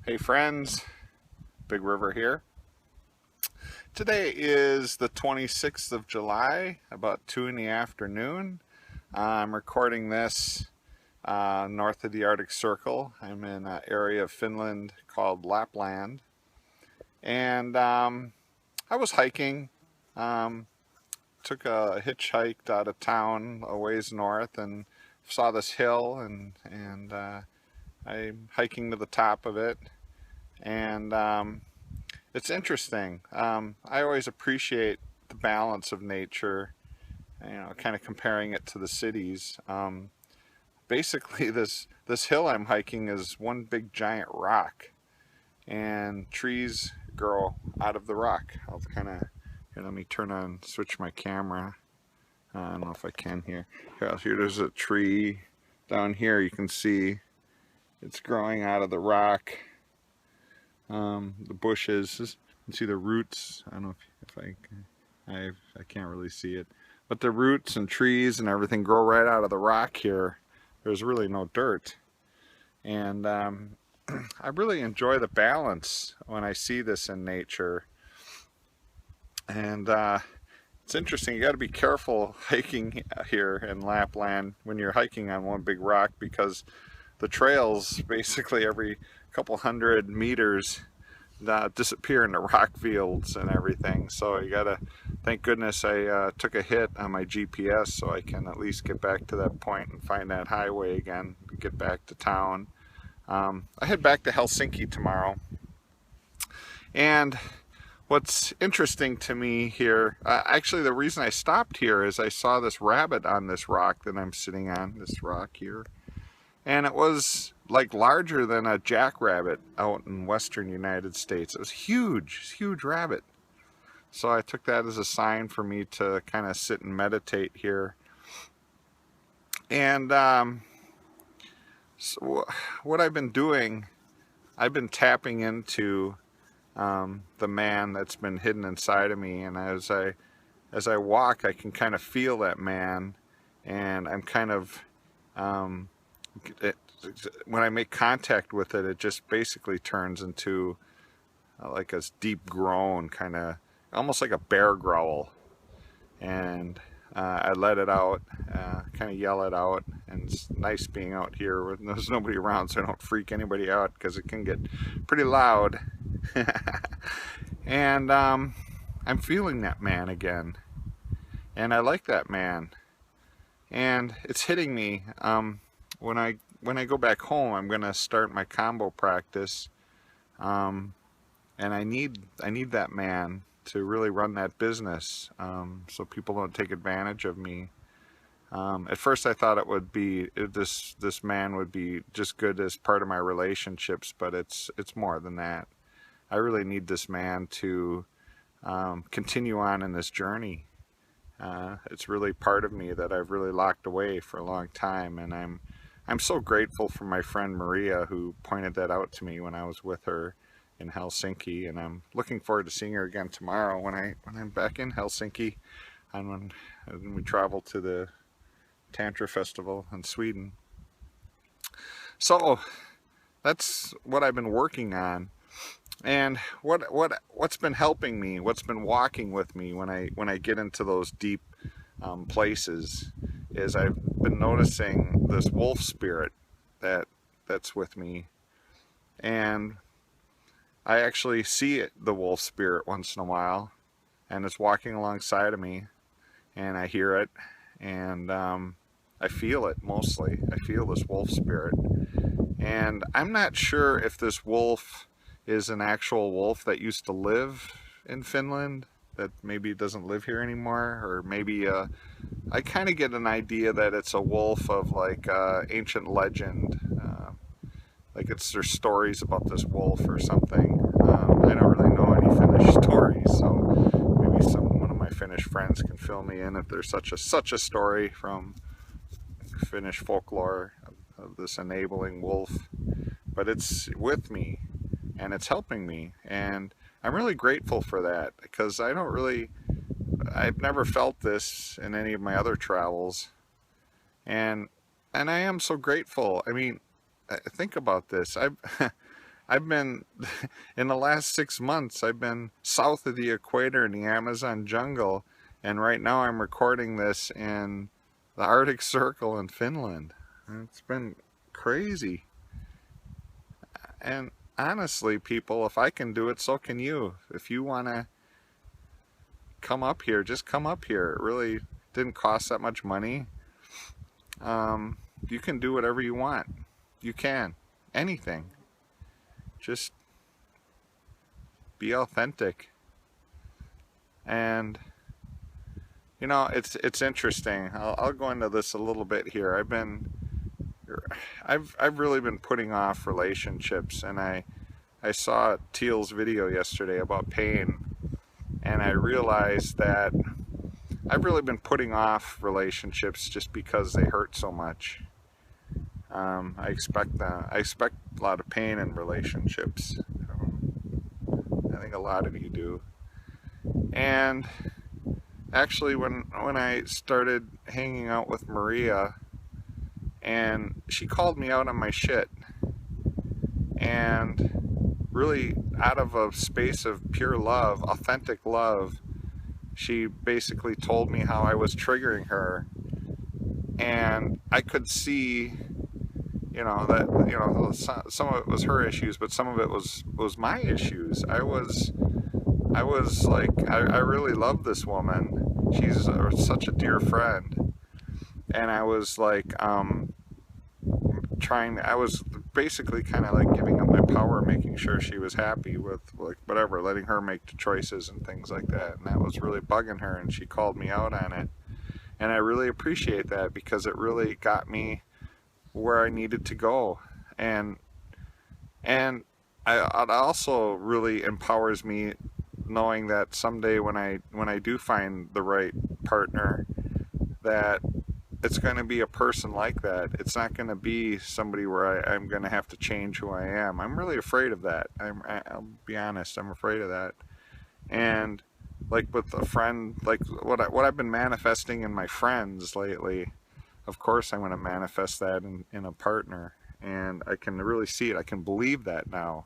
Hey friends, Big River here. Today is the 26th of July, about 2 in the afternoon. I'm recording this north of the Arctic Circle. I'm in an area of Finland called Lapland. And I was hiking, um, took a hitchhiked out of town a ways north and saw this hill and I'm hiking to the top of it. And It's interesting. I always appreciate the balance of nature, kind of comparing it to the cities. Basically, this hill I'm hiking is one big giant rock, and trees grow out of the rock. I'll kind of here. Let me switch my camera. I don't know if I can here. There's a tree down here. You can see it's growing out of the rock. The bushes. You can see the roots. I don't know if I can't really see it, but the roots and trees and everything grow right out of the rock here. There's really no dirt, and I really enjoy the balance when I see this in nature. And it's interesting. You got to be careful hiking here in Lapland when you're hiking on one big rock because the trails basically every couple hundred meters disappear in the rock fields and everything. So you gotta, thank goodness I took a hit on my GPS so I can at least get back to that point and find that highway again, get back to town. I head back to Helsinki tomorrow. And what's interesting to me here, actually the reason I stopped here is I saw this rabbit on this rock that I'm sitting on, this rock here. And it was like larger than a jackrabbit out in western United States. It was huge, huge rabbit. So I took that as a sign for me to kind of sit and meditate here. And so what I've been doing, I've been tapping into the man that's been hidden inside of me. And as I walk, I can kind of feel that man, and I'm kind of when I make contact with it, it just basically turns into like a deep groan, kind of almost like a bear growl. And I let it out, kind of yell it out. And it's nice being out here when there's nobody around, so I don't freak anybody out because it can get pretty loud. And I'm feeling that man again, and I like that man, and it's hitting me. When I go back home, I'm gonna start my combo practice, and I need that man to really run that business, so people don't take advantage of me. At first, I thought it would be this man would be just good as part of my relationships, but it's more than that. I really need this man to continue on in this journey. It's really part of me that I've really locked away for a long time, and I'm so grateful for my friend Maria who pointed that out to me when I was with her in Helsinki, and I'm looking forward to seeing her again tomorrow when I'm back in Helsinki, and when we travel to the Tantra Festival in Sweden. So that's what I've been working on, and what's been helping me, what's been walking with me when I get into those deep places, is I've been noticing this wolf spirit that's with me, and I actually see the wolf spirit once in a while, and it's walking alongside of me, and I hear it, and I feel it mostly. I feel this wolf spirit, and I'm not sure if this wolf is an actual wolf that used to live in Finland that maybe doesn't live here anymore, or maybe I kind of get an idea that it's a wolf of like ancient legend, like there's stories about this wolf or something. I don't really know any Finnish stories, so maybe one of my Finnish friends can fill me in if there's such a story from Finnish folklore of this enabling wolf. But it's with me, and it's helping me, and I'm really grateful for that, because I've never felt this in any of my other travels, and I am so grateful. I mean, think about this. I've been, in the last 6 months, I've been south of the equator in the Amazon jungle, and right now I'm recording this in the Arctic Circle in Finland. It's been crazy. And honestly, people, if I can do it, so can you. If you want to come up here, just come up here. It really didn't cost that much money. You can do whatever you want. You can. Anything. Just be authentic. And you know, it's interesting. I'll go into this a little bit here. I've really been putting off relationships, and I saw Teal's video yesterday about pain, and I realized that I've really been putting off relationships just because they hurt so much. I expect a lot of pain in relationships. I think a lot of you do. And actually, when I started hanging out with Maria, and she called me out on my shit, and really out of a space of pure love, authentic love, she basically told me how I was triggering her, and I could see, you know, that, you know, some of it was her issues, but some of it was my issues. I was like, I really love this woman. She's such a dear friend, and I was like, I was basically kind of like giving up my power, making sure she was happy with, like, whatever, letting her make the choices and things like that. And that was really bugging her, and she called me out on it. And I really appreciate that, because it really got me where I needed to go. And it also really empowers me knowing that someday when I do find the right partner, that it's going to be a person like that. It's not going to be somebody where I'm going to have to change who I am. I'm really afraid of that. I'll be honest, I'm afraid of that. And like with a friend, like what I've been manifesting in my friends lately, of course I'm going to manifest that in a partner. And I can really see it. I can believe that now,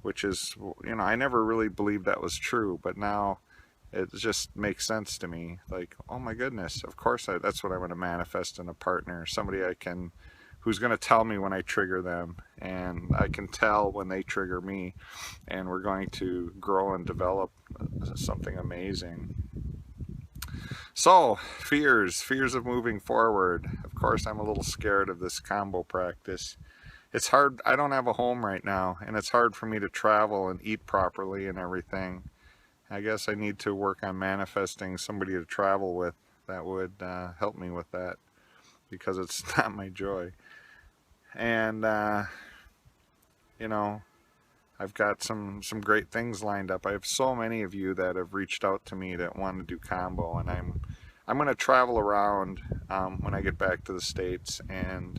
which is, you know, I never really believed that was true, but now it just makes sense to me. Like, oh my goodness, of course that's what I want to manifest in a partner. Somebody who's going to tell me when I trigger them, and I can tell when they trigger me, and we're going to grow and develop something amazing. So, fears of moving forward. Of course, I'm a little scared of this combo practice. It's hard. I don't have a home right now, and it's hard for me to travel and eat properly and everything. I guess I need to work on manifesting somebody to travel with that would help me with that, because it's not my joy. And you know, I've got some great things lined up. I have so many of you that have reached out to me that want to do combo, and I'm going to travel around when I get back to the States, and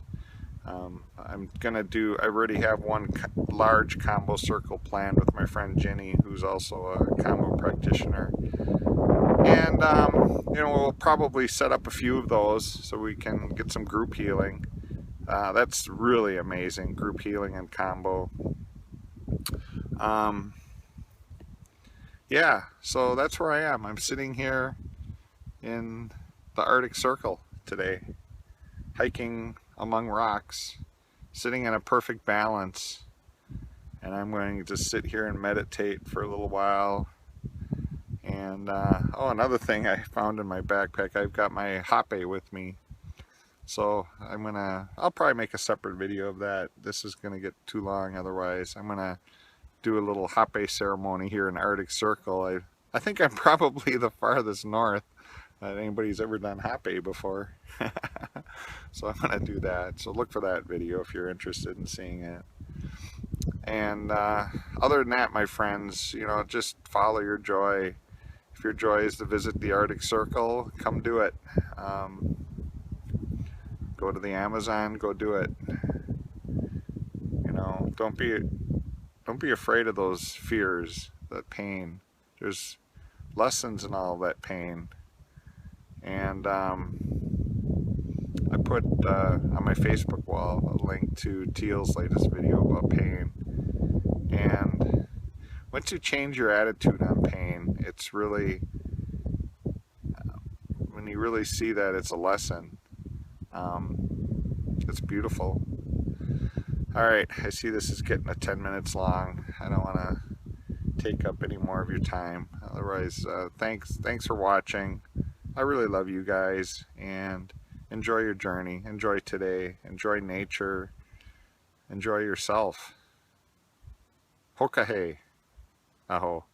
I'm gonna I already have one large combo circle planned with my friend Jenny, who's also a combo practitioner. And you know, we'll probably set up a few of those so we can get some group healing. That's really amazing, group healing and combo. Yeah, so that's where I am. I'm sitting here in the Arctic Circle today, hiking among rocks, sitting in a perfect balance, and I'm going to just sit here and meditate for a little while. And oh, another thing I found in my backpack, I've got my hape with me, so I'll probably make a separate video of that. This is gonna get too long otherwise. I'm gonna do a little hape ceremony here in the Arctic Circle. I think I'm probably the farthest north that anybody's ever done hape before. So I'm gonna do that. So look for that video if you're interested in seeing it. And other than that, my friends, you know, just follow your joy. If your joy is to visit the Arctic Circle, come do it. Go to the Amazon, go do it. You know, don't be afraid of those fears, that pain. There's lessons in all of that pain. And I put on my Facebook wall a link to Teal's latest video about pain. And once you change your attitude on pain, it's really, when you really see that it's a lesson, it's beautiful. All right, I see this is getting 10 minutes long. I don't want to take up any more of your time. Otherwise, thanks for watching. I really love you guys, and enjoy your journey. Enjoy today. Enjoy nature. Enjoy yourself. Hokahe. Aho.